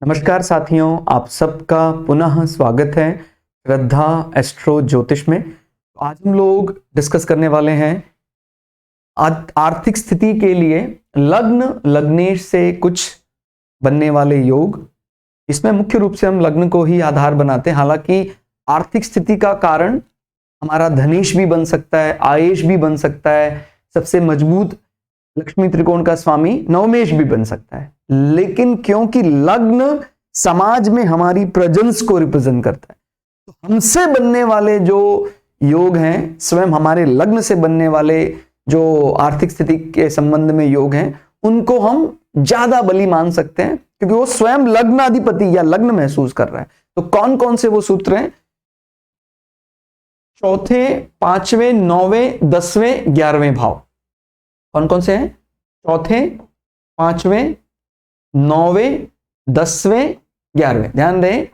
नमस्कार साथियों, आप सबका पुनः स्वागत है श्रद्धा एस्ट्रो ज्योतिष में। आज हम लोग डिस्कस करने वाले हैं आर्थिक स्थिति के लिए लग्न लग्नेश से कुछ बनने वाले योग। इसमें मुख्य रूप से हम लग्न को ही आधार बनाते हैं। हालांकि आर्थिक स्थिति का कारण हमारा धनेश भी बन सकता है, आयेश भी बन सकता है, सबसे मजबूत लक्ष्मी त्रिकोण का स्वामी नवमेश भी बन सकता है। लेकिन क्योंकि लग्न समाज में हमारी प्रेजेंस को रिप्रेजेंट करता है, तो हमसे बनने वाले जो योग हैं, स्वयं हमारे लग्न से बनने वाले जो आर्थिक स्थिति के संबंध में योग हैं, उनको हम ज्यादा बली मान सकते हैं क्योंकि वो स्वयं लग्नाधिपति या लग्न महसूस कर रहा है। तो कौन कौन से वो सूत्र हैं? चौथे, पांचवें, नौवें, 10वें, 11वें भाव कौन कौन से हैं? चौथे, पांचवें, नौवें, 10वें, 11वें। ध्यान दें,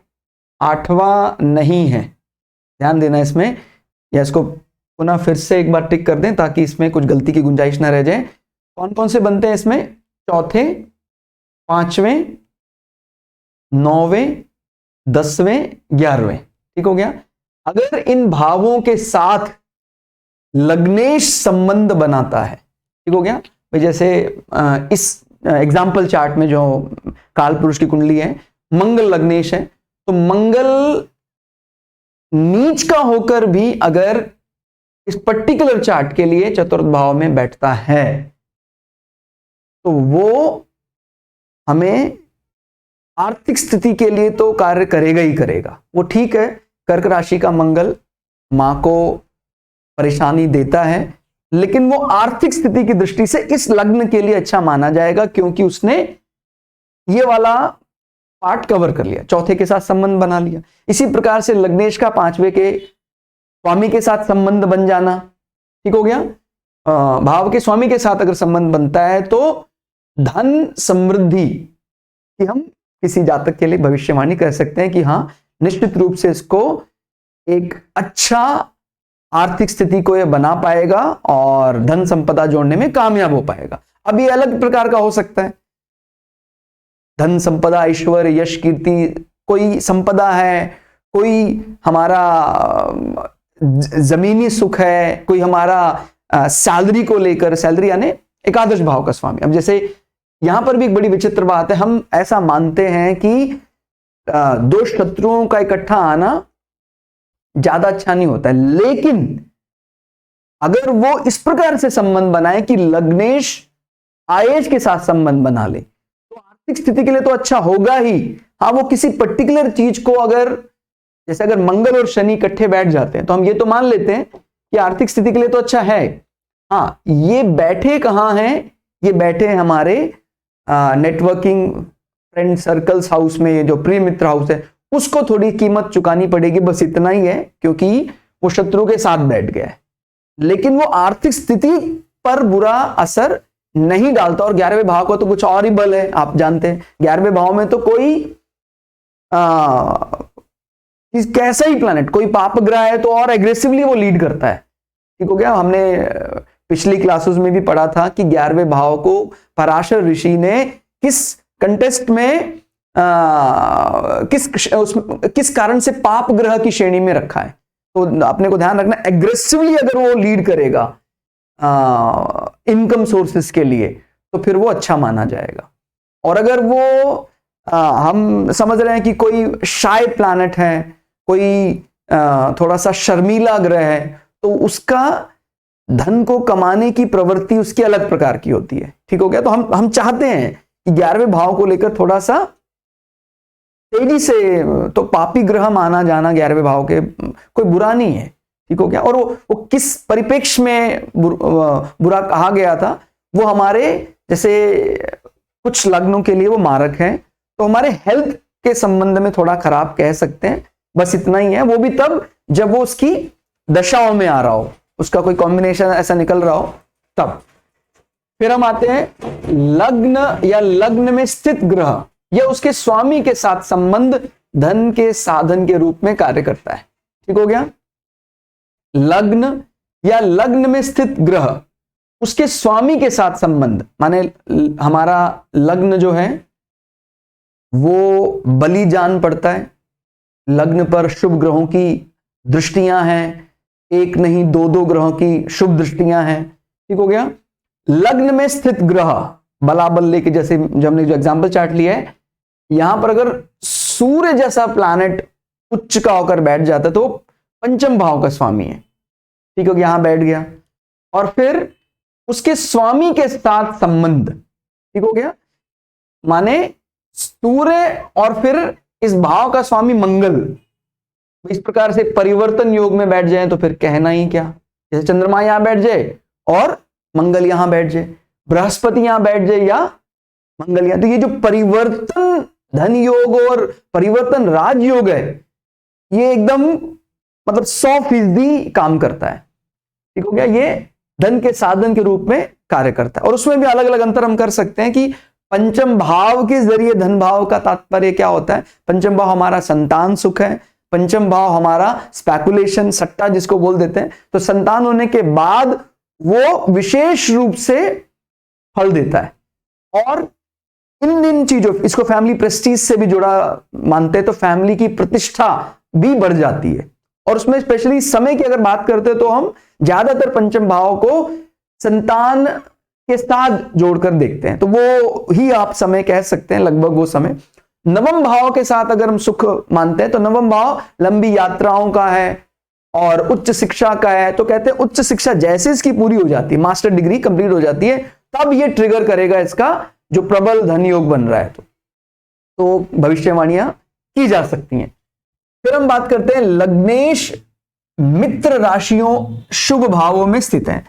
8वां नहीं है, ध्यान देना इसमें, या इसको पुनः फिर से एक बार टिक कर दें ताकि इसमें कुछ गलती की गुंजाइश ना रह जाए। कौन कौन से बनते हैं इसमें? चौथे, पांचवें, नौवें, 10वें, 11वें। ठीक हो गया। अगर इन भावों के साथ लग्नेश संबंध बनाता है, ठीक हो गया भाई। जैसे इस एग्जाम्पल चार्ट में जो काल पुरुष की कुंडली है, मंगल लग्नेश है, तो मंगल नीच का होकर भी अगर इस पर्टिकुलर चार्ट के लिए चतुर्थ भाव में बैठता है तो वो हमें आर्थिक स्थिति के लिए तो कार्य करेगा ही करेगा। वो ठीक है, कर्क राशि का मंगल मां को परेशानी देता है, लेकिन वो आर्थिक स्थिति की दृष्टि से इस लग्न के लिए अच्छा माना जाएगा क्योंकि उसने ये वाला पार्ट कवर कर लिया, चौथे के साथ संबंध बना लिया। इसी प्रकार से लग्नेश का पांचवे के स्वामी के साथ संबंध बन जाना, ठीक हो गया। भाव के स्वामी के साथ अगर संबंध बनता है तो धन समृद्धि की हम किसी जातक के लिए भविष्यवाणी कर सकते हैं कि हाँ, निश्चित रूप से इसको एक अच्छा आर्थिक स्थिति को यह बना पाएगा और धन संपदा जोड़ने में कामयाब हो पाएगा। अब ये अलग प्रकार का हो सकता है, धन संपदा, ऐश्वर्य, यश, कीर्ति, कोई संपदा है, कोई हमारा जमीनी सुख है, कोई हमारा सैलरी को लेकर, सैलरी यानी एकादश भाव का स्वामी। अब जैसे यहां पर भी एक बड़ी विचित्र बात है, हम ऐसा मानते हैं कि दो शत्रुओं का इकट्ठा आना ज्यादा अच्छा नहीं होता है, लेकिन अगर वो इस प्रकार से संबंध बनाए कि लग्नेश आयेश के साथ संबंध बना ले तो आर्थिक स्थिति के लिए तो अच्छा होगा ही। हाँ, वो किसी पर्टिकुलर चीज को अगर, जैसे अगर मंगल और शनि इकट्ठे बैठ जाते हैं तो हम ये तो मान लेते हैं कि आर्थिक स्थिति के लिए तो अच्छा है। हाँ, ये बैठे कहां हैं? ये बैठे हैं हमारे नेटवर्किंग फ्रेंड सर्कल्स हाउस में, ये जो प्रिय मित्र हाउस है, उसको थोड़ी कीमत चुकानी पड़ेगी, बस इतना ही है, क्योंकि वो शत्रु के साथ बैठ गया है। लेकिन वो आर्थिक स्थिति पर बुरा असर नहीं डालता। और 11वें भाव का तो कुछ और ही बल है, आप जानते हैं 11वें भाव में तो कोई कैसा ही प्लैनेट, कोई पाप ग्रह है तो और एग्रेसिवली वो लीड करता है। ठीक हो गया। हमने पिछली क्लासेस में भी पढ़ा था कि 11वें भाव को पराशर ऋषि ने किस कंटेस्ट में किस कारण से पाप ग्रह की श्रेणी में रखा है। तो अपने को ध्यान रखना, एग्रेसिवली अगर वो लीड करेगा इनकम सोर्सेस के लिए तो फिर वो अच्छा माना जाएगा। और अगर वो हम समझ रहे हैं कि कोई शाय प्लैनेट है, कोई थोड़ा सा शर्मीला ग्रह है, तो उसका धन को कमाने की प्रवृत्ति उसकी अलग प्रकार की होती है। ठीक हो गया। तो हम चाहते हैं कि 11वें भाव को लेकर थोड़ा सा तेजी से, तो पापी ग्रह माना जाना 11वें भाव के कोई बुरा नहीं है। ठीक हो गया। और वो किस परिप्रेक्ष्य में बुरा कहा गया था, वो हमारे जैसे कुछ लग्नों के लिए वो मारक है, तो हमारे हेल्थ के संबंध में थोड़ा खराब कह सकते हैं, बस इतना ही है। वो भी तब जब वो उसकी दशाओं में आ रहा हो, उसका कोई कॉम्बिनेशन ऐसा निकल रहा हो तब। फिर हम आते हैं लग्न या लग्न में स्थित ग्रह या उसके स्वामी के साथ संबंध धन के साधन के रूप में कार्य करता है। ठीक हो गया। लग्न या लग्न में स्थित ग्रह उसके स्वामी के साथ संबंध, माने हमारा लग्न जो है वो बलि जान पड़ता है। लग्न पर शुभ ग्रहों की दृष्टियां हैं, एक नहीं दो दो ग्रहों की शुभ दृष्टियां हैं। ठीक हो गया। लग्न में स्थित ग्रह बलाबल लेके, जैसे जो हमने जो एग्जाम्पल चार्ट लिया है, यहां पर अगर सूर्य जैसा प्लैनेट उच्च का होकर बैठ जाता है तो पंचम भाव का स्वामी है। ठीक हो गया, यहां बैठ गया और फिर उसके स्वामी के साथ संबंध। ठीक हो गया, माने सूर्य और फिर इस भाव का स्वामी मंगल इस प्रकार से परिवर्तन योग में बैठ जाए तो फिर कहना ही क्या। जैसे चंद्रमा यहां बैठ जाए और मंगल यहां बैठ जाए, बृहस्पति यहां बैठ जाए या मंगल यहां, तो ये जो परिवर्तन धन योग और परिवर्तन राजयोग है, ये एकदम मतलब 100% काम करता है। ठीक हो गया, ये धन के साधन के रूप में कार्य करता है। और उसमें भी अलग अलग अंतर हम कर सकते हैं कि पंचम भाव के जरिए धन भाव का तात्पर्य क्या होता है। पंचम भाव हमारा संतान सुख है, पंचम भाव हमारा स्पेकुलेशन सट्टा जिसको बोल देते हैं, तो संतान होने के बाद वो विशेष रूप से फल देता है। और इन चीजों, इसको फैमिली प्रेस्टीज से भी जुड़ा मानते हैं, तो फैमिली की प्रतिष्ठा भी बढ़ जाती है। और उसमें स्पेशली समय की अगर बात करते हैं तो हम ज्यादातर पंचम भाव को संतान के साथ जोड़कर देखते हैं, तो वो ही आप समय कह सकते हैं, लगभग वो समय। नवम भाव के साथ अगर हम सुख मानते हैं तो नवम भाव लंबी यात्राओं का है और उच्च शिक्षा का है, तो कहते हैं उच्च शिक्षा जैसे इसकी पूरी हो जाती है, मास्टर डिग्री कंप्लीट हो जाती है, तब ये ट्रिगर करेगा इसका जो प्रबल धन योग बन रहा है। तो भविष्यवाणियां की जा सकती हैं। फिर हम बात करते हैं लग्नेश मित्र राशियों शुभ भावों में स्थित हैं।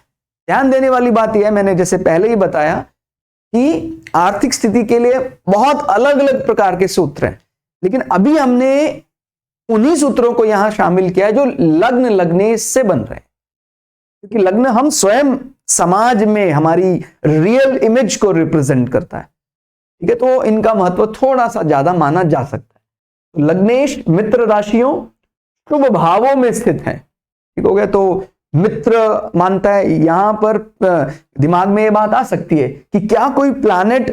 ध्यान देने वाली बात यह है, मैंने जैसे पहले ही बताया कि आर्थिक स्थिति के लिए बहुत अलग अलग प्रकार के सूत्र हैं, लेकिन अभी हमने उन्हीं सूत्रों को यहां शामिल किया जो लग्न लग्नेश से बन रहे हैं, क्योंकि लग्न हम स्वयं समाज में हमारी रियल इमेज को रिप्रेजेंट करता है। ठीक है, तो इनका महत्व थोड़ा सा ज्यादा माना जा सकता है। तो लग्नेश मित्र राशियों शुभ भावों में स्थित है। ठीक हो गया, तो मित्र मानता है, यहां पर दिमाग में यह बात आ सकती है कि क्या कोई प्लैनेट,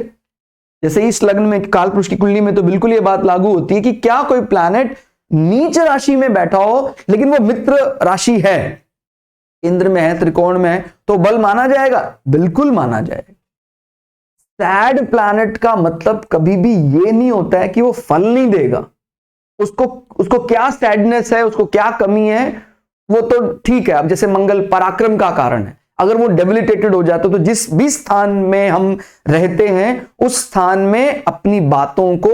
जैसे इस लग्न में कालपुरुष की कुंडली में तो बिल्कुल यह बात लागू होती है कि क्या कोई प्लैनेट नीच राशि में बैठा हो लेकिन वो मित्र राशि है, इंद्र में है, त्रिकोण में है, तो बल माना जाएगा? बिल्कुल माना जाएगा। सैड प्लैनेट का मतलब कभी भी ये नहीं होता है कि वो फल नहीं देगा। उसको क्या सैडनेस है, उसको क्या कमी है, वो तो ठीक है। अब जैसे मंगल पराक्रम का कारण है, अगर वो डेबिलिटेटेड हो जाता तो जिस भी स्थान में हम रहते हैं उस स्थान में अपनी बातों को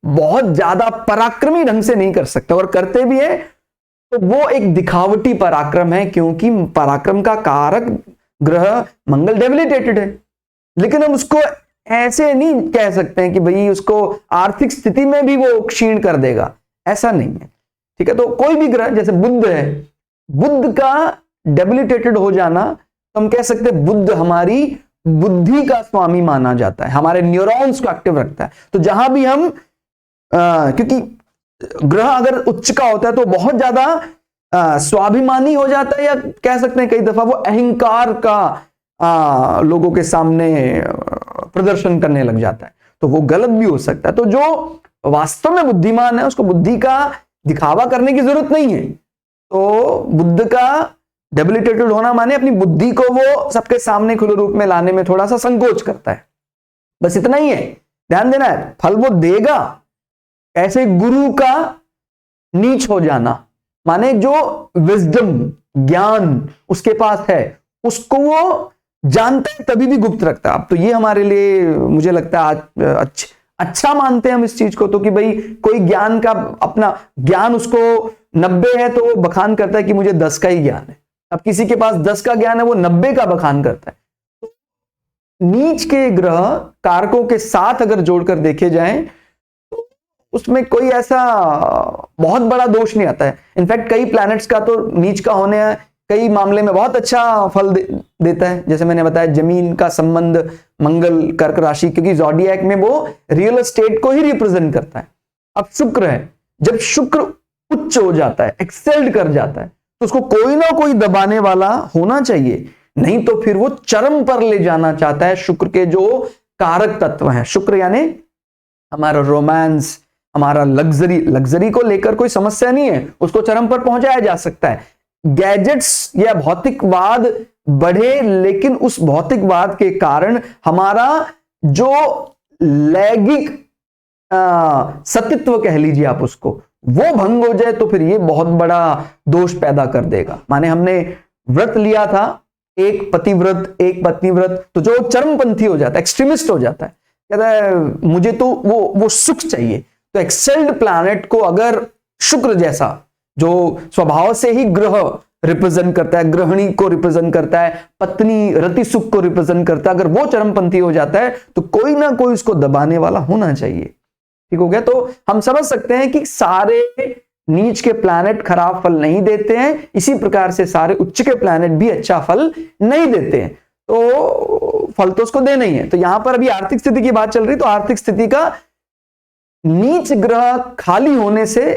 बहुत ज्यादा पराक्रमी ढंग से नहीं कर सकते, और करते भी है तो वो एक दिखावटी पराक्रम है, क्योंकि पराक्रम का कारक ग्रह मंगल डेबिलिटेटेड है। लेकिन हम उसको ऐसे नहीं कह सकते हैं कि भाई उसको आर्थिक स्थिति में भी वो क्षीण कर देगा, ऐसा नहीं है। ठीक है, तो कोई भी ग्रह, जैसे बुध है, बुध का डेबिलिटेटेड हो जाना तो हम कह सकते हैं बुध हमारी बुद्धि का स्वामी माना जाता है, हमारे न्यूरॉन्स को एक्टिव रखता है। तो जहां भी हम क्योंकि ग्रह अगर उच्च का होता है तो बहुत ज्यादा स्वाभिमानी हो जाता है, या कह सकते हैं कई दफा वो अहंकार का लोगों के सामने प्रदर्शन करने लग जाता है, तो वो गलत भी हो सकता है। तो जो वास्तव में बुद्धिमान है उसको बुद्धि का दिखावा करने की जरूरत नहीं है। तो बुद्ध का डेबिलिटेटेड होना माने अपनी बुद्धि को वो सबके सामने खुले रूप में लाने में थोड़ा सा संकोच करता है, बस इतना ही है। ध्यान देना है, फल वो देगा। ऐसे गुरु का नीच हो जाना माने जो विजडम ज्ञान उसके पास है उसको वो जानता है तभी भी गुप्त रखता है। अब तो ये हमारे लिए मुझे लगता है अच्छा मानते हैं हम इस चीज को, तो कि भाई कोई ज्ञान का अपना ज्ञान उसको 90 है तो वो बखान करता है कि मुझे 10 का ही ज्ञान है। अब किसी के पास 10 का ज्ञान है, वो 90 का बखान करता है। नीच के ग्रह कारकों के साथ अगर जोड़कर देखे जाएं तो उसमें कोई ऐसा बहुत बड़ा दोष नहीं आता है। इनफैक्ट कई प्लैनेट्स का तो नीच का होने कई मामले में बहुत अच्छा फल देता है। जैसे मैंने बताया जमीन का संबंध मंगल कर्क राशि, क्योंकि ज़ोडिएक में वो रियल एस्टेट को ही रिप्रेजेंट करता है। अब शुक्र है, जब शुक्र उच्च हो जाता है, एक्सेल्ड कर जाता है, तो उसको कोई ना कोई दबाने वाला होना चाहिए, नहीं तो फिर वो चरम पर ले जाना चाहता है शुक्र के जो कारक तत्व हैं। शुक्र यानी हमारा रोमांस, हमारा लग्जरी को लेकर कोई समस्या नहीं है, उसको चरम पर पहुंचाया जा सकता है। गैजेट्स या भौतिकवाद बढ़े, लेकिन उस भौतिकवाद के कारण हमारा जो लैंगिक सतीत्व कह लीजिए आप उसको, वो भंग हो जाए तो फिर ये बहुत बड़ा दोष पैदा कर देगा। माने हमने व्रत लिया था, एक पतिव्रत एक पत्नीव्रत, तो जो चरमपंथी हो जाता है, एक्सट्रीमिस्ट हो जाता है, कहता है मुझे तो वो सुख चाहिए। तो एक्सेल्ड प्लैनेट को अगर शुक्र जैसा जो स्वभाव से ही ग्रह रिप्रेजेंट करता है, गृहिणी को रिप्रेजेंट करता है, पत्नी रति सुख को रिप्रेजेंट करता है, अगर वो चरमपंथी हो जाता है तो कोई ना कोई उसको दबाने वाला होना चाहिए। ठीक हो गया? तो हम समझ सकते हैं कि सारे नीच के प्लैनेट खराब फल नहीं देते हैं, इसी प्रकार से सारे उच्च के प्लैनेट भी अच्छा फल नहीं देते हैं, तो फल तो उसको देना ही है। तो यहां पर अभी आर्थिक स्थिति की बात चल रही, तो आर्थिक स्थिति का नीच ग्रह खाली होने से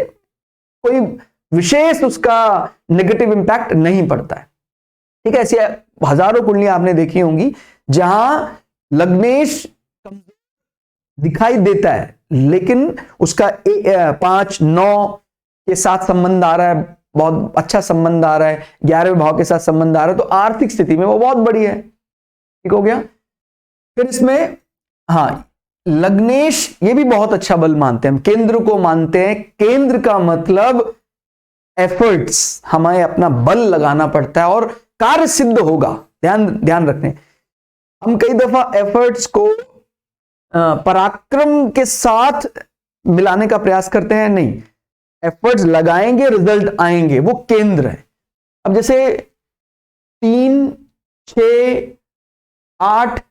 कोई विशेष उसका नेगेटिव इंपैक्ट नहीं पड़ता है। ठीक है? ऐसी हजारों कुंडलियां आपने देखी होंगी जहां लग्नेश दिखाई देता है, लेकिन उसका 5-9 के साथ संबंध आ रहा है, बहुत अच्छा संबंध आ रहा है, 11वें भाव के साथ संबंध आ रहा है, तो आर्थिक स्थिति में वो बहुत बड़ी है। ठीक हो गया? फिर इसमें हाँ, लग्नेश ये भी बहुत अच्छा बल मानते हैं, हम केंद्र को मानते हैं। केंद्र का मतलब एफर्ट्स, हमें अपना बल लगाना पड़ता है और कार्य सिद्ध होगा। ध्यान रखने, हम कई दफा एफर्ट्स को पराक्रम के साथ मिलाने का प्रयास करते हैं, नहीं, एफर्ट्स लगाएंगे रिजल्ट आएंगे, वो केंद्र है। अब जैसे 3, 6, 8,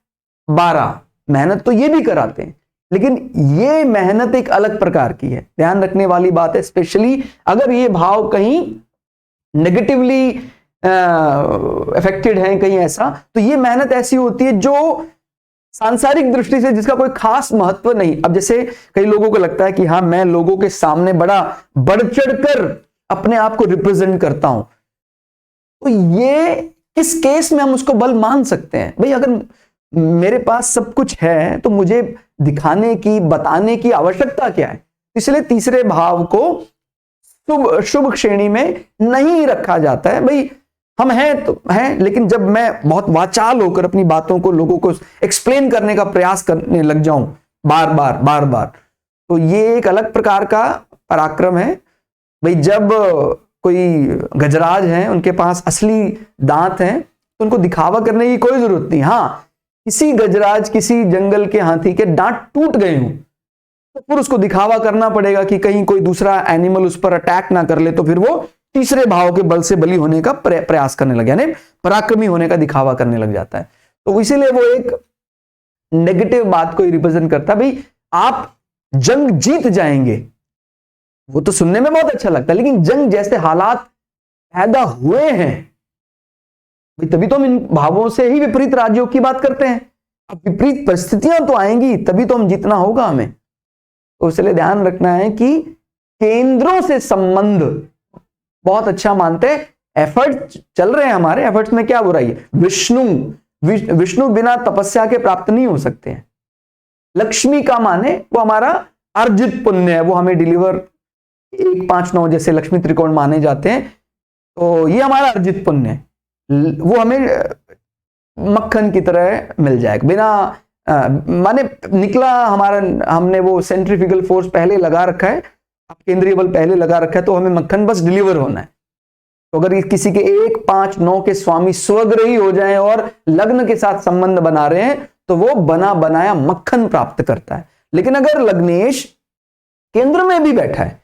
12 मेहनत तो ये भी कराते हैं, लेकिन ये मेहनत एक अलग प्रकार की है। ध्यान रखने वाली बात है, स्पेशली अगर ये भाव कहीं नेगेटिवली अफेक्टेड है कहीं ऐसा, तो ये मेहनत ऐसी होती है जो सांसारिक दृष्टि से जिसका कोई खास महत्व नहीं। अब जैसे कई लोगों को लगता है कि हाँ, मैं लोगों के सामने बड़ा बढ़ चढ़कर अपने आप को रिप्रेजेंट करता हूं, तो ये किस केस में हम उसको बल मान सकते हैं? भाई अगर मेरे पास सब कुछ है तो मुझे दिखाने की, बताने की आवश्यकता क्या है? इसलिए तीसरे भाव को शुभ श्रेणी में नहीं रखा जाता है। भाई हम हैं तो हैं, लेकिन जब मैं बहुत वाचाल होकर अपनी बातों को लोगों को एक्सप्लेन करने का प्रयास करने लग जाऊं बार बार, तो ये एक अलग प्रकार का पराक्रम है। भाई जब कोई गजराज हैं, उनके पास असली दांत हैं, तो उनको दिखावा करने की कोई जरूरत नहीं। हाँ, किसी गजराज, किसी जंगल के हाथी के दांत टूट गए हों तो फिर उसको दिखावा करना पड़ेगा कि कहीं कोई दूसरा एनिमल उस पर अटैक ना कर ले, तो फिर वो तीसरे भाव के बल से बली होने का प्रयास करने लग, यानी पराक्रमी होने का दिखावा करने लग जाता है। तो इसीलिए वो एक नेगेटिव बात को रिप्रेजेंट करता है। भाई आप जंग जीत जाएंगे, वो तो सुनने में बहुत अच्छा लगता है, लेकिन जंग जैसे हालात पैदा हुए हैं, तभी तो हम इन भावों से ही विपरीत राज्यों की बात करते हैं। अब विपरीत परिस्थितियां तो आएंगी, तभी तो हम जीतना होगा हमें। तो इसलिए ध्यान रखना है कि केंद्रों से संबंध बहुत अच्छा मानते हैं। एफर्ट चल रहे हैं हमारे, एफर्ट्स में क्या बुराई है? विष्णु बिना तपस्या के प्राप्त नहीं हो सकते हैं। लक्ष्मी का माने वो हमारा अर्जित पुण्य है, वो हमें डिलीवर 1, 5, 9 जैसे लक्ष्मी त्रिकोण माने जाते हैं, तो ये हमारा अर्जित पुण्य है, वो हमें मक्खन की तरह मिल जाएगा। बिना माने निकला हमारा, हमने वो सेंट्रीफ्यूगल फोर्स पहले लगा रखा है, केंद्रीय बल पहले लगा रखा है, तो हमें मक्खन बस डिलीवर होना है। तो अगर किसी के 1, 5, 9 के स्वामी स्वग्रही हो जाएं और लग्न के साथ संबंध बना रहे हैं, तो वो बना बनाया मक्खन प्राप्त करता है। लेकिन अगर लग्नेश केंद्र में भी बैठा है,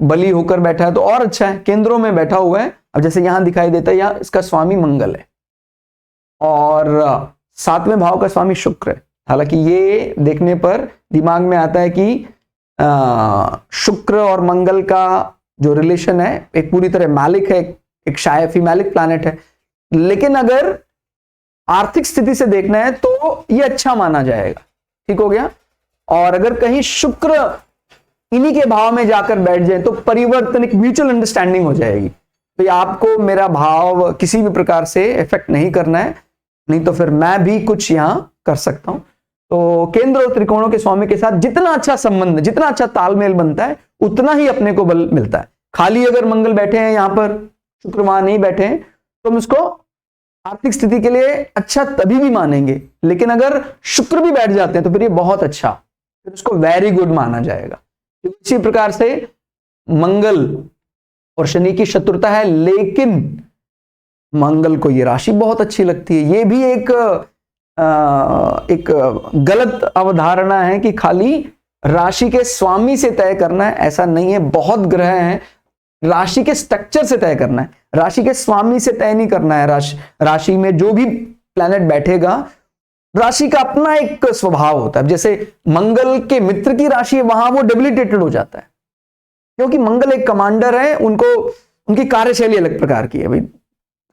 बली होकर बैठा है, तो और अच्छा है, केंद्रों में बैठा हुआ है। अब जैसे यहां दिखाई देता है, यहां इसका स्वामी मंगल है और 7वें भाव का स्वामी शुक्र है। हालांकि ये देखने पर दिमाग में आता है कि शुक्र और मंगल का जो रिलेशन है एक पूरी तरह मालिक है, एक शायद फीमेलिक प्लैनेट है, लेकिन अगर आर्थिक स्थिति से देखना है तो ये अच्छा माना जाएगा। ठीक हो गया? और अगर कहीं शुक्र इन्हीं के भाव में जाकर बैठ जाए तो परिवर्तन, एक म्यूचुअल अंडरस्टैंडिंग हो जाएगी। तो आपको मेरा भाव किसी भी प्रकार से इफेक्ट नहीं करना है, नहीं तो फिर मैं भी कुछ यहां कर सकता हूं। तो केंद्र और त्रिकोणों के स्वामी के साथ जितना अच्छा संबंध, जितना अच्छा तालमेल बनता है, उतना ही अपने को बल मिलता है। खाली अगर मंगल बैठे हैं यहां पर, शुक्र वहां नहीं बैठे हैं, तो हम इसको आर्थिक स्थिति के लिए अच्छा तभी भी मानेंगे, लेकिन अगर शुक्र भी बैठ जाते हैं तो फिर ये बहुत अच्छा, फिर उसको वेरी गुड माना जाएगा। इसी प्रकार से मंगल और शनि की शत्रुता है, लेकिन मंगल को ये राशि बहुत अच्छी लगती है। ये भी एक गलत अवधारणा है कि खाली राशि के स्वामी से तय करना है, ऐसा नहीं है। बहुत ग्रह हैं, राशि के स्ट्रक्चर से तय करना है, राशि के स्वामी से तय नहीं करना है। राशि में जो भी प्लैनेट बैठेगा, राशि का अपना एक स्वभाव होता है। जैसे मंगल के मित्र की राशि है, वहां वो डेबिलिटेटेड हो जाता है, क्योंकि मंगल एक कमांडर है, उनको उनकी कार्यशैली अलग प्रकार की है। भाई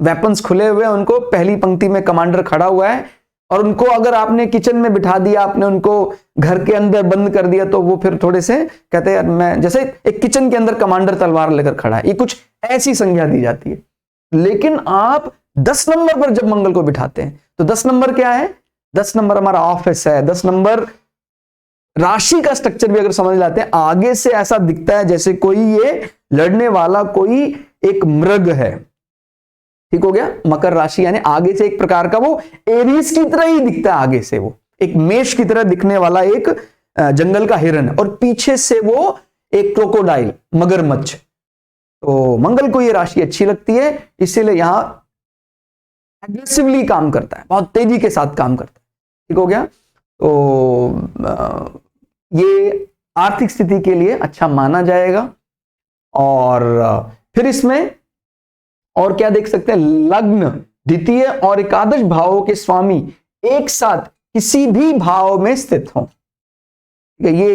वेपन्स खुले हुए हैं, उनको पहली पंक्ति में कमांडर खड़ा हुआ है, और उनको अगर आपने किचन में बिठा दिया, आपने उनको घर के अंदर बंद कर दिया, तो वो फिर थोड़े से कहते हैं मैं, जैसे एक किचन के अंदर कमांडर तलवार लेकर खड़ा है, ये कुछ ऐसी संज्ञा दी जाती है। लेकिन आप 10 नंबर पर जब मंगल को बिठाते हैं, तो 10 नंबर क्या है? 10 नंबर हमारा ऑफिस है। 10 नंबर राशि का स्ट्रक्चर भी अगर समझ लाते हैं, आगे से ऐसा दिखता है जैसे कोई ये लड़ने वाला कोई एक मृग है। ठीक हो गया? मकर राशि यानी आगे से एक प्रकार का वो एरीज की तरह ही दिखता है, आगे से वो एक मेष की तरह दिखने वाला एक जंगल का हिरन, और पीछे से वो एक क्रोकोडाइल, मगरमच्छ। तो मंगल को ये राशि अच्छी लगती है, इसीलिए यहां एग्रेसिवली काम करता है, बहुत तेजी के साथ काम करता है। ठीक हो गया? तो ये आर्थिक स्थिति के लिए अच्छा माना जाएगा। और फिर इसमें और क्या देख सकते हैं? लग्न, द्वितीय और एकादश भावों के स्वामी एक साथ किसी भी भाव में स्थित हों। ये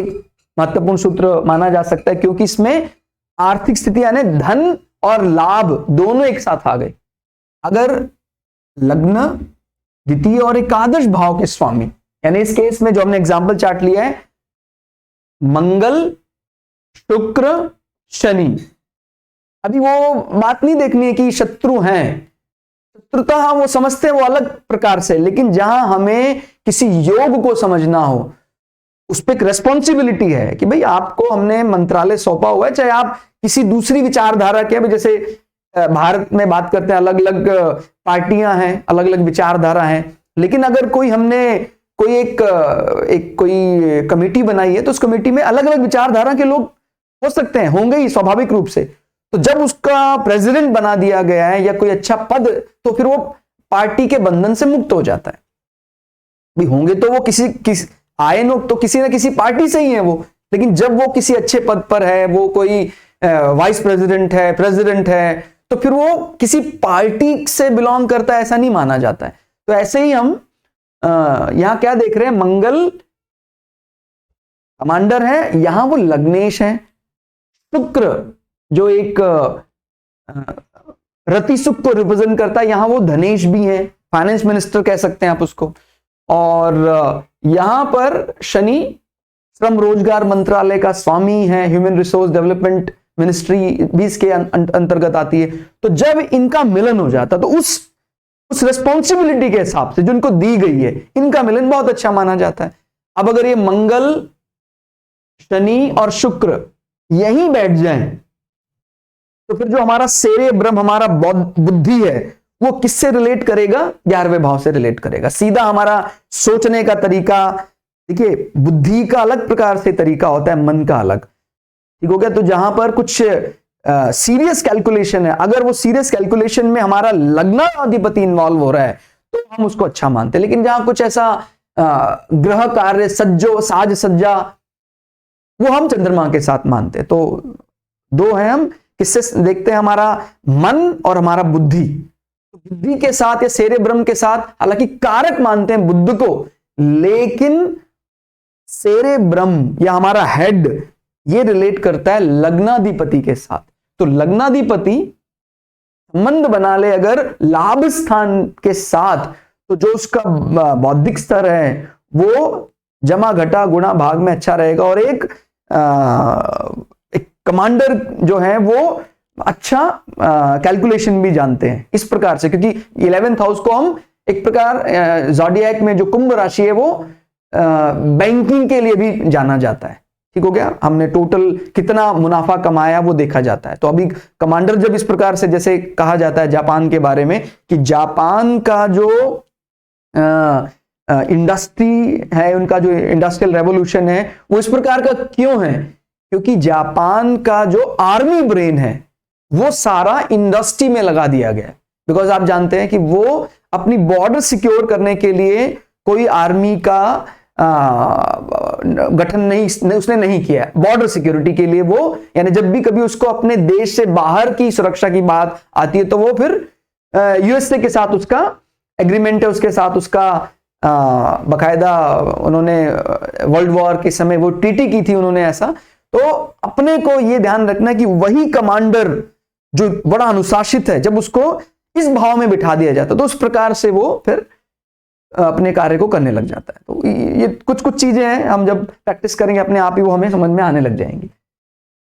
महत्वपूर्ण सूत्र माना जा सकता है, क्योंकि इसमें आर्थिक स्थिति यानी धन और लाभ दोनों एक साथ आ गए। अगर लग्न, द्वितीय और एकादश भाव के स्वामी, यानी इस केस में जो हमने एग्जाम्पल चार्ट लिया है, मंगल, शुक्र, शनि। अभी वो बात नहीं देखनी है कि शत्रु हैं, शत्रुता हाँ वो समझते हैं, वो अलग प्रकार से, लेकिन जहां हमें किसी योग को समझना हो, उस पर एक रेस्पॉन्सिबिलिटी है कि भाई आपको हमने मंत्रालय सौंपा हुआ है, चाहे आप किसी दूसरी विचारधारा के, जैसे भारत में बात करते हैं अलग अलग पार्टियां हैं, अलग अलग विचारधारा हैं, लेकिन अगर कोई हमने कोई कोई कमेटी बनाई है, तो उस कमेटी में अलग अलग विचारधारा के लोग हो सकते हैं, होंगे ही स्वाभाविक रूप से। तो जब उसका प्रेसिडेंट बना दिया गया है या कोई अच्छा पद, तो फिर वो पार्टी के बंधन से मुक्त हो जाता है। भी होंगे तो वो किसी आए नो तो किसी ना किसी पार्टी से ही है वो, लेकिन जब वो किसी अच्छे पद पर है, वो कोई वाइस प्रेसिडेंट है, प्रेसिडेंट है, तो फिर वो किसी पार्टी से बिलोंग करता है, ऐसा नहीं माना जाता है। तो ऐसे ही हम यहां क्या देख रहे हैं? मंगल कमांडर है, यहां वो लग्नेश है। शुक्र जो एक रति सुख को रिप्रेजेंट करता है, यहां वो धनेश भी है, फाइनेंस मिनिस्टर कह सकते हैं आप उसको। और यहां पर शनि श्रम रोजगार मंत्रालय का स्वामी है, ह्यूमन रिसोर्स डेवलपमेंट मिनिस्ट्री भी इसके अंतर्गत आती है। तो जब इनका मिलन हो जाता, तो उस रिस्पॉन्सिबिलिटी के हिसाब से जो इनको दी गई है, इनका मिलन बहुत अच्छा माना जाता है। अब अगर ये मंगल, शनि और शुक्र यहीं बैठ जाएं, तो फिर जो हमारा सेरेब्रम, हमारा बुद्धि है, वो किससे रिलेट करेगा? 11वें भाव से रिलेट करेगा। सीधा हमारा सोचने का तरीका, देखिए बुद्धि का अलग प्रकार से तरीका होता है, मन का अलग। ठीक हो गया? तो जहां पर कुछ सीरियस कैलकुलेशन है, अगर वो सीरियस कैलकुलेशन में हमारा लग्नाधिपति इन्वॉल्व हो रहा है, तो हम उसको अच्छा मानते हैं। लेकिन जहां कुछ ऐसा ग्रह कार्य, साज सज्जा, वो हम चंद्रमा के साथ मानते हैं। तो दो हैं, हम किससे देखते हैं? हमारा मन और हमारा बुद्धि। बुद्धि के साथ या सेरेब्रम के साथ हालांकि कारक मानते हैं बुद्ध को, लेकिन सेरेब्रम या हमारा हेड ये रिलेट करता है लग्नाधिपति के साथ। तो लग्नाधिपति संबंध बना ले अगर लाभ स्थान के साथ, तो जो उसका बौद्धिक स्तर है वो जमा घटा गुणा भाग में अच्छा रहेगा, और एक कमांडर जो है वो अच्छा कैलकुलेशन भी जानते हैं इस प्रकार से, क्योंकि 11th हाउस को हम एक प्रकार ज़ोडिएक में जो कुंभ राशि है वो बैंकिंग के लिए भी जाना जाता है। ठीक हो गया, हमने टोटल कितना मुनाफा कमाया वो देखा जाता है। तो अभी कमांडर जब इस प्रकार से जैसे कहा जाता है जापान के बारे में कि जापान का जो इंडस्ट्री है, उनका जो इंडस्ट्रियल रेवोल्यूशन है वो इस प्रकार का क्यों है, क्योंकि जापान का जो आर्मी ब्रेन है वो सारा इंडस्ट्री में लगा दिया गया है। बिकॉज आप जानते हैं कि वो अपनी बॉर्डर सिक्योर करने के लिए कोई आर्मी का गठन उसने नहीं किया है। बॉर्डर सिक्योरिटी के लिए वो, यानी जब भी कभी उसको अपने देश से बाहर की सुरक्षा की बात आती है तो वो फिर यूएसए के साथ उसका एग्रीमेंट है, उसके साथ उसका बकायदा उन्होंने वर्ल्ड वॉर के समय वो ट्रीटी की थी उन्होंने ऐसा। तो अपने को ये ध्यान रखना कि वही कमांडर जो बड़ा अनुशासित है, जब उसको इस भाव में बिठा दिया जाता है तो उस प्रकार से वो फिर अपने कार्य को करने लग जाता है। तो ये कुछ कुछ चीजें हैं, हम जब प्रैक्टिस करेंगे अपने आप ही वो हमें समझ में आने लग जाएंगी।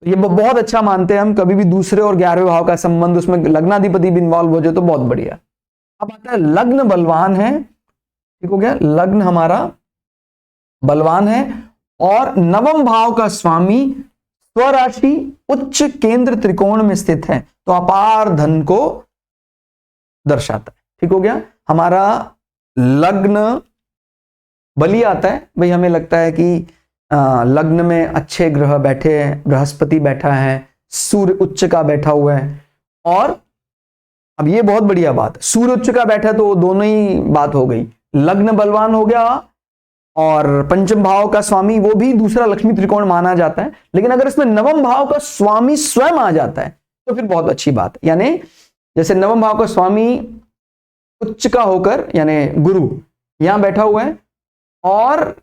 ये बहुत अच्छा मानते हैं हम, कभी भी दूसरे और 11वें भाव का संबंध उसमें लग्नाधिपति भी इन्वॉल्व हो जाए तो बहुत बढ़िया। अब आता है लग्न बलवान है। ठीक हो गया, लग्न हमारा बलवान है और नवम भाव का स्वामी स्वराशि उच्च केंद्र त्रिकोण में स्थित है तो अपार धन को दर्शाता है। ठीक हो गया, हमारा लग्न बली आता है। भाई हमें लगता है कि लग्न में अच्छे ग्रह बैठे हैं, बृहस्पति बैठा है, सूर्य उच्च का बैठा हुआ है। और अब ये बहुत बढ़िया बात, सूर्य उच्च का बैठा तो दोनों ही बात हो गई, लग्न बलवान हो गया और पंचम भाव का स्वामी वो भी दूसरा लक्ष्मी त्रिकोण माना जाता है। लेकिन अगर इसमें नवम भाव का स्वामी स्वयं आ जाता है तो फिर बहुत अच्छी बात है। यानी जैसे नवम भाव का स्वामी उच्च का होकर यानी गुरु यहां बैठा हुआ है और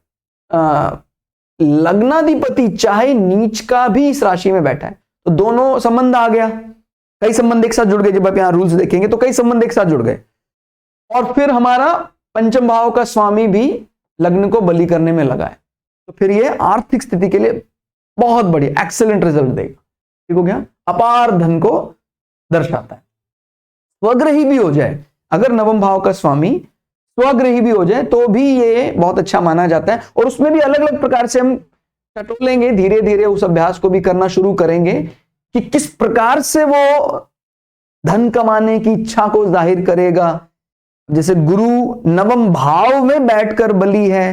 लग्नाधिपति चाहे नीच का भी इस राशि में बैठा है तो दोनों संबंध आ गया, कई संबंध एक साथ जुड़ गए। जब आप यहां रूल्स देखेंगे तो कई संबंध एक साथ जुड़ गए। और फिर हमारा पंचम भाव का स्वामी भी लग्न को बली करने में लगा है तो फिर ये आर्थिक स्थिति के लिए बहुत बढ़िया एक्सेलेंट रिजल्ट देगा। ठीक हो गया, अपार धन को दर्शाता है। स्वग्रही भी हो जाए, अगर नवम भाव का स्वामी स्वग्रही भी हो जाए तो भी ये बहुत अच्छा माना जाता है। और उसमें भी अलग अलग प्रकार से हम टटोलेंगे, धीरे धीरे उस अभ्यास को भी करना शुरू करेंगे कि किस प्रकार से वो धन कमाने की इच्छा को जाहिर करेगा। जैसे गुरु नवम भाव में बैठकर बली है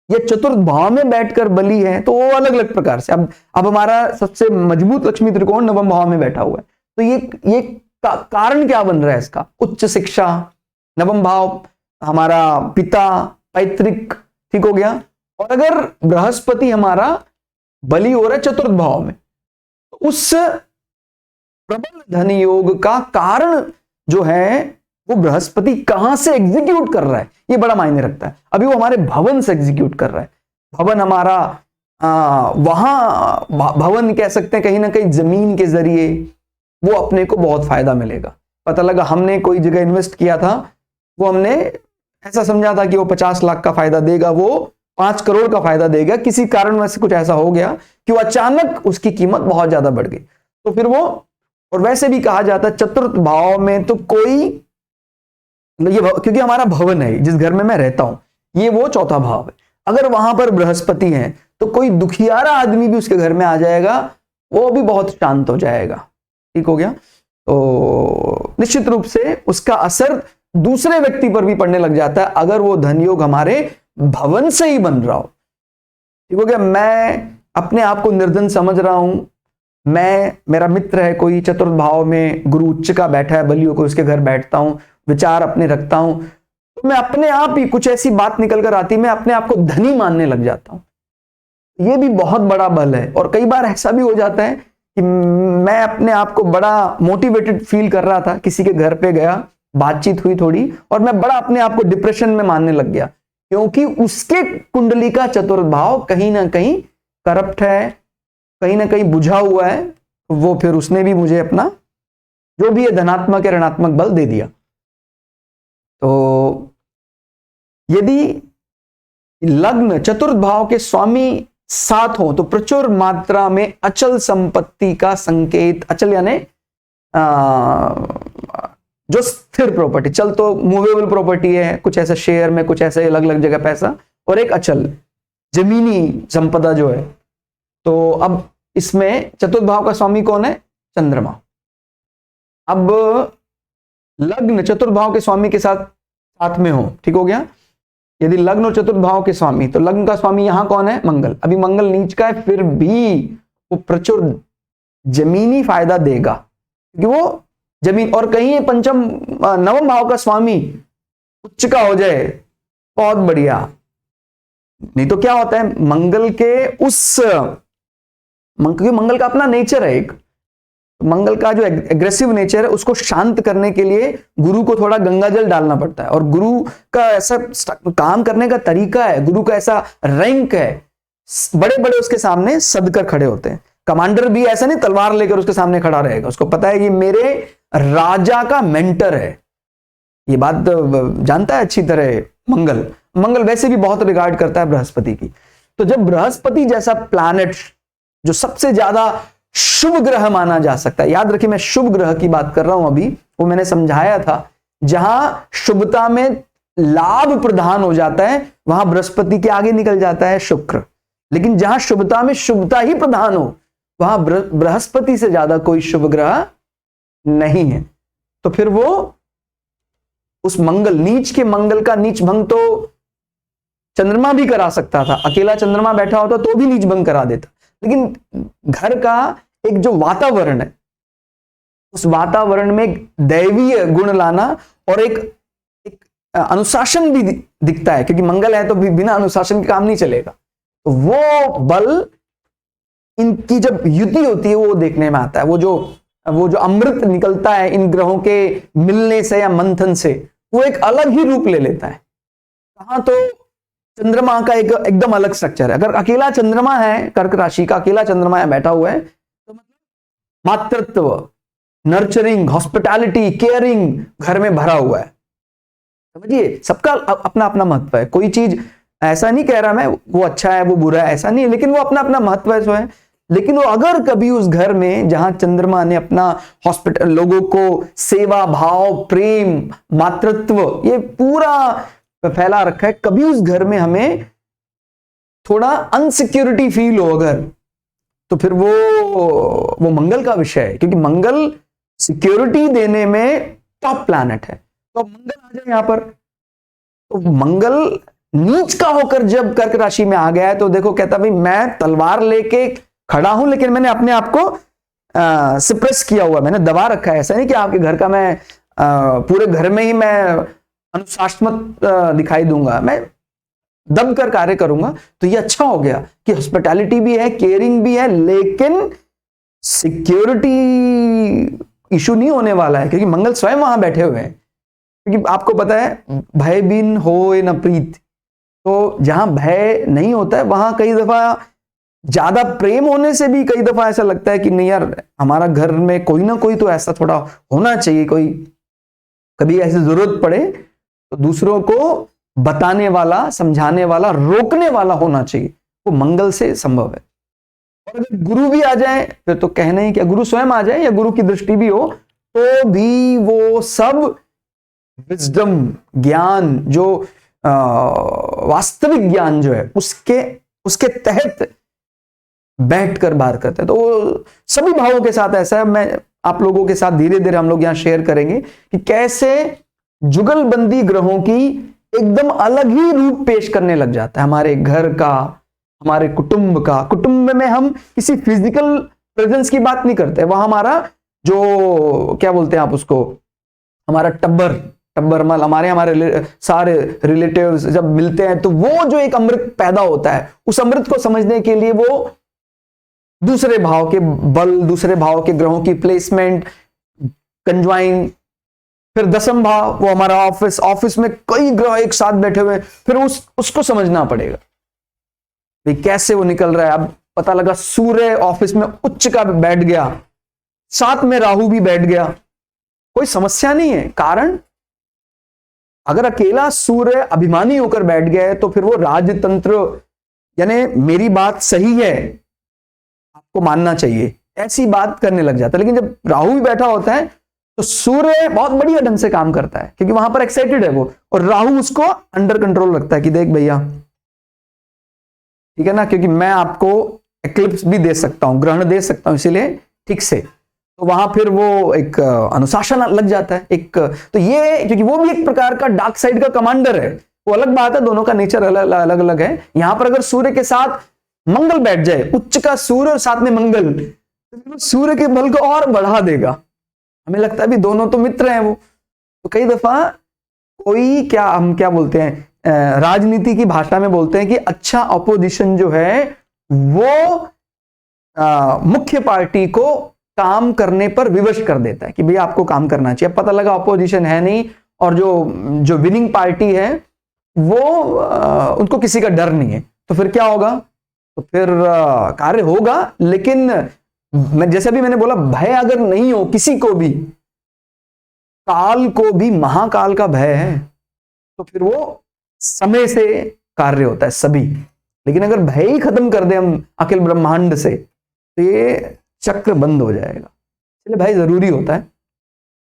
या चतुर्थ भाव में बैठकर बली है तो वो अलग अलग प्रकार से। अब हमारा सबसे मजबूत लक्ष्मी त्रिकोण नवम भाव में बैठा हुआ है तो ये कारण क्या बन रहा है इसका, उच्च शिक्षा, नवम भाव हमारा पिता पैतृक। ठीक हो गया, और अगर बृहस्पति हमारा बली हो रहा है चतुर्थ भाव में तो उस प्रबल धन योग का कारण जो है वो बृहस्पति कहां से एग्जीक्यूट कर रहा है ये बड़ा मायने रखता है। अभी वो हमारे भवन से एग्जीक्यूट कर रहा है। भवन हमारा वहां भवन कह सकते हैं कहीं ना कहीं जमीन के जरिए वो अपने को बहुत फायदा मिलेगा। पता लगा हमने कोई जगह इन्वेस्ट किया था, वो हमने ऐसा समझा था कि वो 50 लाख का फायदा देगा, वो 5 करोड़ का फायदा देगा। किसी कारण से कुछ ऐसा हो गया कि वो अचानक उसकी कीमत बहुत ज्यादा बढ़ गई तो फिर वो, और वैसे भी कहा जाता है चतुर्थ भाव में तो कोई ये क्योंकि हमारा भवन है जिस घर में मैं रहता हूं ये वो चौथा भाव है, अगर वहां पर बृहस्पति है तो कोई दुखियारा आदमी भी उसके घर में आ जाएगा, वो भी बहुत शांत हो जाएगा। ठीक हो गया, तो निश्चित रूप से उसका असर दूसरे व्यक्ति पर भी पड़ने लग जाता है अगर वो धन योग हमारे भवन से ही बन रहा हो। ठीक हो गया, मैं अपने आप को निर्धन समझ रहा हूं, मेरा मित्र है कोई चतुर्थ भाव में गुरु उच्च का बैठा है, बलियों को उसके घर बैठता हूं, विचार अपने रखता हूं तो मैं अपने आप ही कुछ ऐसी बात निकल कर आती, मैं अपने आप को धनी मानने लग जाता हूं। ये भी बहुत बड़ा बल है। और कई बार ऐसा भी हो जाता है कि मैं अपने आप को बड़ा मोटिवेटेड फील कर रहा था, किसी के घर पे गया, बातचीत हुई थोड़ी और मैं बड़ा अपने आप को डिप्रेशन में मानने लग गया क्योंकि उसके कुंडली का चतुर्थ भाव कहीं ना कहीं करप्ट है, कहीं ना कहीं बुझा हुआ है। वो फिर उसने भी मुझे अपना जो भी है धनात्मक या ऋणात्मक बल दे दिया। तो यदि लग्न चतुर्थ भाव के स्वामी साथ हो तो प्रचुर मात्रा में अचल संपत्ति का संकेत, अचल यानी जो स्थिर प्रॉपर्टी, चल तो मूवेबल प्रॉपर्टी है, कुछ ऐसा शेयर में, कुछ ऐसे अलग अलग जगह पैसा, और एक अचल जमीनी संपदा जो है। तो अब इसमें चतुर्थ भाव का स्वामी कौन है? चंद्रमा। अब लग्न चतुर्थ भाव के स्वामी के साथ में हो, ठीक हो गया। यदि लग्न और चतुर्थ भाव के स्वामी, तो लग्न का स्वामी यहां कौन है? मंगल। अभी मंगल नीच का है, फिर भी वो प्रचुर जमीनी फायदा देगा, क्योंकि वो जमीन, और कहीं पंचम नवम भाव का स्वामी उच्च का हो जाए, बहुत बढ़िया। नहीं तो क्या होता है, मंगल के क्योंकि मंगल का अपना नेचर है, एक मंगल का जो एग्रेसिव नेचर है उसको शांत करने के लिए गुरु को थोड़ा गंगाजल डालना पड़ता है, और गुरु का ऐसा काम करने का तरीका है, गुरु का ऐसा रैंक है, बड़े बड़े उसके सामने सदकर खड़े होते हैं। कमांडर भी ऐसा नहीं तलवार लेकर उसके सामने खड़ा रहेगा, उसको पता है कि मेरे राजा का मेंटर है, ये बात जानता है अच्छी तरह। मंगल वैसे भी बहुत रिगार्ड करता है बृहस्पति की। तो जब बृहस्पति जैसा प्लैनेट जो सबसे ज्यादा शुभ ग्रह माना जा सकता है, याद रखिए मैं शुभ ग्रह की बात कर रहा हूं अभी, वो मैंने समझाया था, जहां शुभता में लाभ प्रधान हो जाता है वहां बृहस्पति के आगे निकल जाता है शुक्र, लेकिन जहां शुभता में शुभता ही प्रधान हो वहां बृहस्पति से ज्यादा कोई शुभ ग्रह नहीं है। तो फिर वो उस मंगल, नीच के मंगल का नीच भंग तो चंद्रमा भी करा सकता था, अकेला चंद्रमा बैठा होता तो भी नीच भंग करा देता, लेकिन घर का एक जो वातावरण है उस वातावरण में दैवीय गुण लाना और एक अनुशासन भी दिखता है, क्योंकि मंगल है तो बिना अनुशासन के काम नहीं चलेगा। तो वो बल इनकी जब युति होती है वो देखने में आता है, वो जो अमृत निकलता है इन ग्रहों के मिलने से या मंथन से, वो एक अलग ही रूप ले लेता है। कहां तो चंद्रमा का एकदम अलग स्ट्रक्चर है। अगर अकेला चंद्रमा है, कर्क राशि का अकेला चंद्रमा बैठा हुआ है, तो मतलब मातृत्व, नर्चरिंग, हॉस्पिटैलिटी, केयरिंग घर में भरा हुआ है। समझिए, सबका अपना अपना महत्व है। कोई चीज ऐसा नहीं कह रहा मैं वो अच्छा है वो बुरा है, ऐसा नहीं है, लेकिन वो अपना अपना महत्व है, सो है। लेकिन वो अगर कभी उस घर में जहां चंद्रमा ने अपना हॉस्पिटल, लोगों को सेवा भाव, प्रेम, मातृत्व, ये पूरा फैला रखा है, कभी उस घर में हमें थोड़ा अनसिक्योरिटी फील हो अगर, तो फिर वो मंगल का विषय है, क्योंकि मंगल सिक्योरिटी देने में टॉप प्लैनेट है। तो मंगल आ जाए यहां पर, तो मंगल नीच का होकर जब कर्क राशि में आ गया है, तो देखो कहता भाई मैं तलवार लेके खड़ा हूं, लेकिन मैंने अपने आप को सप्रेस किया हुआ, मैंने दबा रखा है। ऐसा नहीं कि आपके घर का मैं पूरे घर में ही मैं अनुशासनात्मक दिखाई दूंगा, मैं दब कर कार्य करूंगा। तो ये अच्छा हो गया कि हॉस्पिटैलिटी भी है, केयरिंग भी है, लेकिन सिक्योरिटी इशू नहीं होने वाला है, क्योंकि मंगल स्वयं वहां बैठे हुए हैं। क्योंकि आपको पता है भय बिन होए न प्रीत, तो जहां भय नहीं होता है वहां कई दफा ज्यादा प्रेम होने से भी कई दफा ऐसा लगता है कि नहीं यार, हमारा घर में कोई ना कोई तो ऐसा थोड़ा होना चाहिए, कोई कभी ऐसी जरूरत पड़े तो दूसरों को बताने वाला, समझाने वाला, रोकने वाला होना चाहिए। वो मंगल से संभव है। और अगर गुरु भी आ जाए फिर तो कहना ही क्या, गुरु स्वयं आ जाए या गुरु की दृष्टि भी हो, तो भी वो सब विजडम, ज्ञान, जो वास्तविक ज्ञान जो है उसके तहत बैठकर बात करते हैं। तो सभी भावों के साथ ऐसा है। मैं आप लोगों के साथ धीरे धीरे हम लोग यहां शेयर करेंगे कि कैसे जुगलबंदी ग्रहों की एकदम अलग ही रूप पेश करने लग जाता है हमारे घर का, हमारे कुटुंब का। कुटुंब में हम किसी फिजिकल प्रेजेंस की बात नहीं करते, वहां हमारा जो क्या बोलते हैं आप उसको, हमारा टब्बर मल, हमारे सारे रिलेटिव्स जब मिलते हैं तो वो जो एक अमृत पैदा होता है, उस अमृत को समझने के लिए वो दूसरे भाव के बल, दूसरे भाव के ग्रहों की प्लेसमेंट, कंज्वाइन, फिर दसम भाव, वो हमारा ऑफिस में कई ग्रह एक साथ बैठे हुए, फिर उसको समझना पड़ेगा भाई कैसे वो निकल रहा है। अब पता लगा सूर्य ऑफिस में उच्च का बैठ गया, साथ में राहु भी बैठ गया, कोई समस्या नहीं है। कारण अगर अकेला सूर्य अभिमानी होकर बैठ गया है तो फिर वो राजतंत्र, यानी मेरी बात सही है आपको मानना चाहिए, ऐसी बात करने लग जाता है। लेकिन जब राहु भी बैठा होता है तो सूर्य बहुत बढ़िया ढंग से काम करता है, क्योंकि वहां पर एक्साइटेड है वो, और राहु उसको अंडर कंट्रोल रखता है कि देख भैया ठीक है ना, क्योंकि मैं आपको एक्लिप्स भी दे सकता हूं, ग्रहण दे सकता हूं, इसीलिए ठीक से, तो वहां फिर वो एक अनुशासन लग जाता है एक, तो ये क्योंकि वो भी एक प्रकार का डार्क साइड का कमांडर है, वो अलग बात है, दोनों का नेचर अलग अलग अलग है। यहां पर अगर सूर्य के साथ मंगल बैठ जाए, उच्च का सूर्य और साथ में मंगल, तो सूर्य के बल को और बढ़ा देगा। हमें लगता है भी दोनों तो मित्र हैं वो, तो कई दफा कोई क्या हम क्या बोलते हैं, राजनीति की भाषा में बोलते हैं कि अच्छा ऑपोजिशन जो है वो मुख्य पार्टी को काम करने पर विवश कर देता है कि भैया आपको काम करना चाहिए। पता लगा ऑपोजिशन है नहीं और जो विनिंग पार्टी है वो उनको किसी का डर नहीं है, तो फिर क्या होगा, तो फिर कार्य होगा, लेकिन जैसे भी मैंने बोला, भय अगर नहीं हो किसी को भी, काल को भी महाकाल का भय है, तो फिर वो समय से कार्य होता है सभी। लेकिन अगर भय ही खत्म कर दे हम अखिल ब्रह्मांड से, तो ये चक्र बंद हो जाएगा। इसलिए भय जरूरी होता है।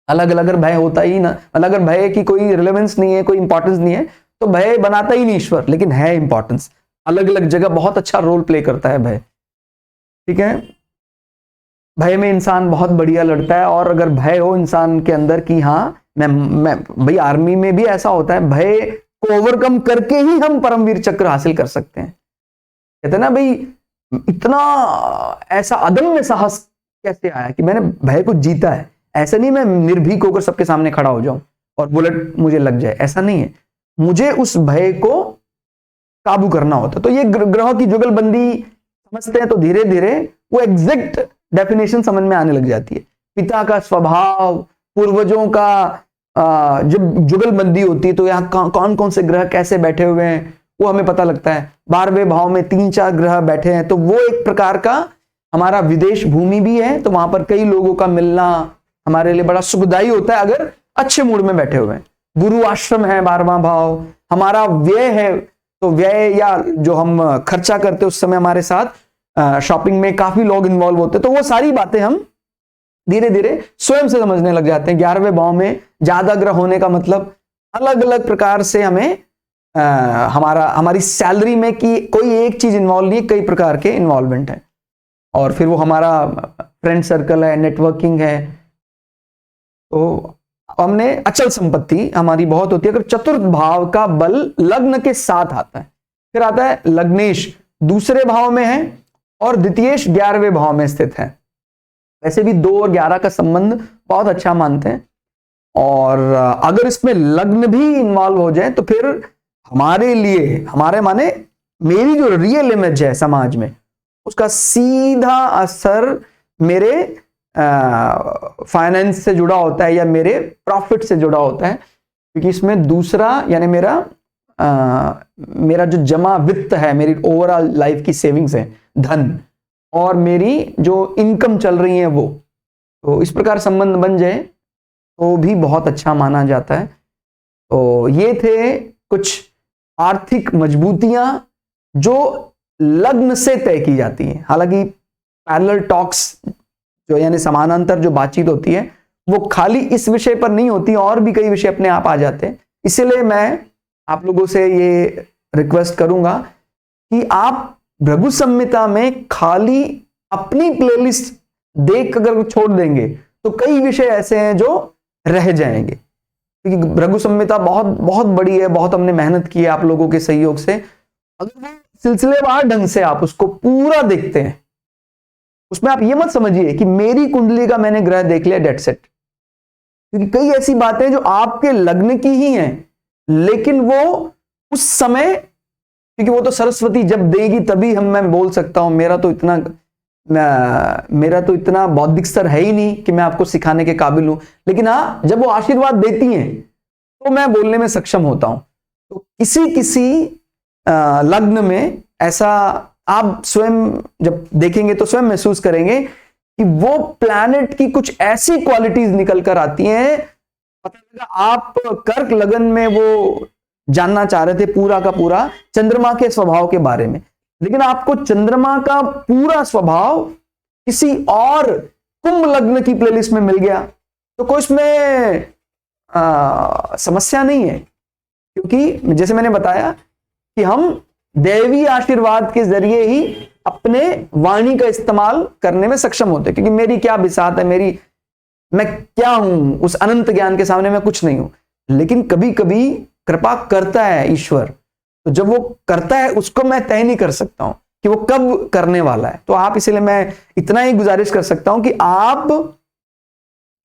अलग अलग अगर भय होता ही ना, अगर भय की कोई रिलेवेंस नहीं है, कोई इंपॉर्टेंस नहीं है, तो भय बनाता ही नहीं ईश्वर, लेकिन है इंपॉर्टेंस, अलग अलग जगह बहुत अच्छा रोल प्ले करता है भय। ठीक है, भय में इंसान बहुत बढ़िया लड़ता है, और अगर भय हो इंसान के अंदर कि हाँ मैं भाई, आर्मी में भी ऐसा होता है, भय को ओवरकम करके ही हम परमवीर चक्र हासिल कर सकते हैं। कहते हैं ना भाई, इतना ऐसा अदम्य साहस कैसे आया कि मैंने भय को जीता है। ऐसा नहीं मैं निर्भीक होकर सबके सामने खड़ा हो जाऊं और बुलेट मुझे लग जाए, ऐसा नहीं है, मुझे उस भय को काबू करना होता। तो ये ग्रहों की जुगलबंदी समझते हैं तो धीरे धीरे वो एग्जैक्ट डेफिनेशन समझ में आने लग जाती है। पिता का स्वभाव, पूर्वजों का जब जुगलबंदी होती है तो यहाँ कौन कौन से ग्रह कैसे बैठे हुए हैं वो हमें पता लगता है। 12वें भाव में 3-4 ग्रह बैठे हैं, तो वो एक प्रकार का हमारा विदेश भूमि भी है, तो वहां पर कई लोगों का मिलना हमारे लिए बड़ा सुखदायी होता है अगर अच्छे मूड में बैठे हुए हैं। गुरु आश्रम है 12वां भाव, हमारा व्यय है, तो व्यय या जो हम खर्चा करते उस समय हमारे साथ शॉपिंग में काफी लोग इन्वॉल्व होते हैं, तो वो सारी बातें हम धीरे धीरे स्वयं से समझने लग जाते हैं। 11वें भाव में ज्यादा ग्रह होने का मतलब अलग अलग प्रकार से हमें हमारी सैलरी में कि कोई एक चीज इन्वॉल्व नहीं है, कई प्रकार के इन्वॉल्वमेंट है, और फिर वो हमारा फ्रेंड सर्कल है, नेटवर्किंग है। तो हमने अचल संपत्ति हमारी बहुत होती है अगर चतुर्थ भाव का बल लग्न के साथ आता है। फिर आता है लग्नेश, दूसरे भाव में है, और द्वितीयेश 11वें भाव में स्थित है। वैसे भी 2 और 11 का संबंध बहुत अच्छा मानते हैं, और अगर इसमें लग्न भी इन्वॉल्व हो जाए तो फिर हमारे लिए, हमारे माने मेरी जो रियल इमेज है समाज में, उसका सीधा असर मेरे फाइनेंस से जुड़ा होता है या मेरे प्रॉफिट से जुड़ा होता है, क्योंकि इसमें दूसरा यानी मेरा जो जमा वित्त है, मेरी ओवरऑल लाइफ की सेविंग्स है, धन, और मेरी जो इनकम चल रही है वो, तो इस प्रकार संबंध बन जाए तो भी बहुत अच्छा माना जाता है। तो ये थे कुछ आर्थिक मजबूतियां जो लग्न से तय की जाती हैं। हालांकि पैरेलल टॉक्स जो यानी समानांतर जो बातचीत होती है वो खाली इस विषय पर नहीं होती, और भी कई विषय अपने आप आ जाते हैं। इसलिए मैं आप लोगों से ये रिक्वेस्ट करूंगा कि आप भृगु संहिता में खाली अपनी प्लेलिस्ट देख अगर छोड़ देंगे तो कई विषय ऐसे हैं जो रह जाएंगे, क्योंकि भृगु संहिता बहुत बहुत बड़ी है, बहुत हमने मेहनत की है आप लोगों के सहयोग से। अगर वो सिलसिलेवार ढंग से आप उसको पूरा देखते हैं, उसमें आप ये मत समझिए कि मेरी कुंडली का मैंने ग्रह देख लिया डेट सेट, क्योंकि कई ऐसी बातें जो आपके लग्न की ही हैं, लेकिन वो उस समय, क्योंकि वो तो सरस्वती जब देगी तभी मैं बोल सकता हूं, मेरा तो इतना बौद्धिक स्तर है ही नहीं कि मैं आपको सिखाने के काबिल हूं, लेकिन हाँ जब वो आशीर्वाद देती हैं तो मैं बोलने में सक्षम होता हूं। तो किसी लग्न में ऐसा आप स्वयं जब देखेंगे तो स्वयं महसूस करेंगे कि वो प्लैनेट की कुछ ऐसी क्वालिटीज निकल कर आती हैं। पता लगा आप कर्क लगन में वो जानना चाह रहे थे पूरा का पूरा चंद्रमा के स्वभाव के बारे में, लेकिन आपको चंद्रमा का पूरा स्वभाव किसी और कुंभ लग्न की प्लेलिस्ट में मिल गया, तो कोई इसमें समस्या नहीं है। क्योंकि जैसे मैंने बताया कि हम दैवी आशीर्वाद के जरिए ही अपने वाणी का इस्तेमाल करने में सक्षम होते हैं, क्योंकि मेरी क्या बिसात है, मैं क्या हूं उस अनंत ज्ञान के सामने, मैं कुछ नहीं हूं। लेकिन कभी कभी कृपा करता है ईश्वर, तो जब वो करता है उसको मैं तय नहीं कर सकता हूं कि वो कब करने वाला है। तो आप, इसलिए मैं इतना ही गुजारिश कर सकता हूं कि आप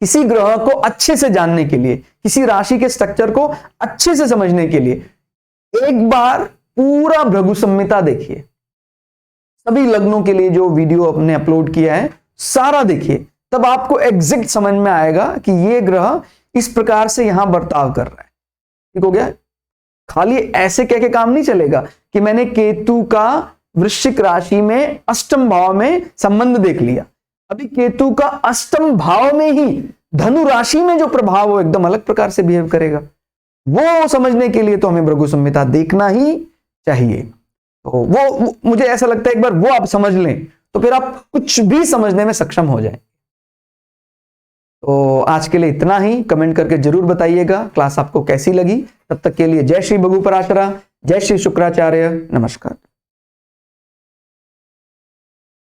किसी ग्रह को अच्छे से जानने के लिए, किसी राशि के स्ट्रक्चर को अच्छे से समझने के लिए एक बार पूरा भृगु संहिता देखिए। सभी लग्नों के लिए जो वीडियो अपने अपलोड किया है सारा देखिए, तब आपको एग्जैक्ट समझ में आएगा कि ये ग्रह इस प्रकार से यहां बर्ताव कर रहा है। ठीक हो गया? खाली ऐसे कह के काम नहीं चलेगा कि मैंने केतु का वृश्चिक राशि में अष्टम भाव में संबंध देख लिया। अभी केतु का अष्टम भाव में ही धनु राशि में जो प्रभाव वो एकदम अलग प्रकार से बिहेव करेगा। वो समझने के लिए तो हमें भृगु संहिता देखना ही चाहिए। तो वो मुझे ऐसा लगता है एक बार वो आप समझ लें तो फिर आप कुछ भी समझने में सक्षम हो जाए। तो आज के लिए इतना ही। कमेंट करके जरूर बताइएगा क्लास आपको कैसी लगी। तब तक के लिए जय श्री भृगु पराशरा, जय श्री शुक्राचार्य, नमस्कार।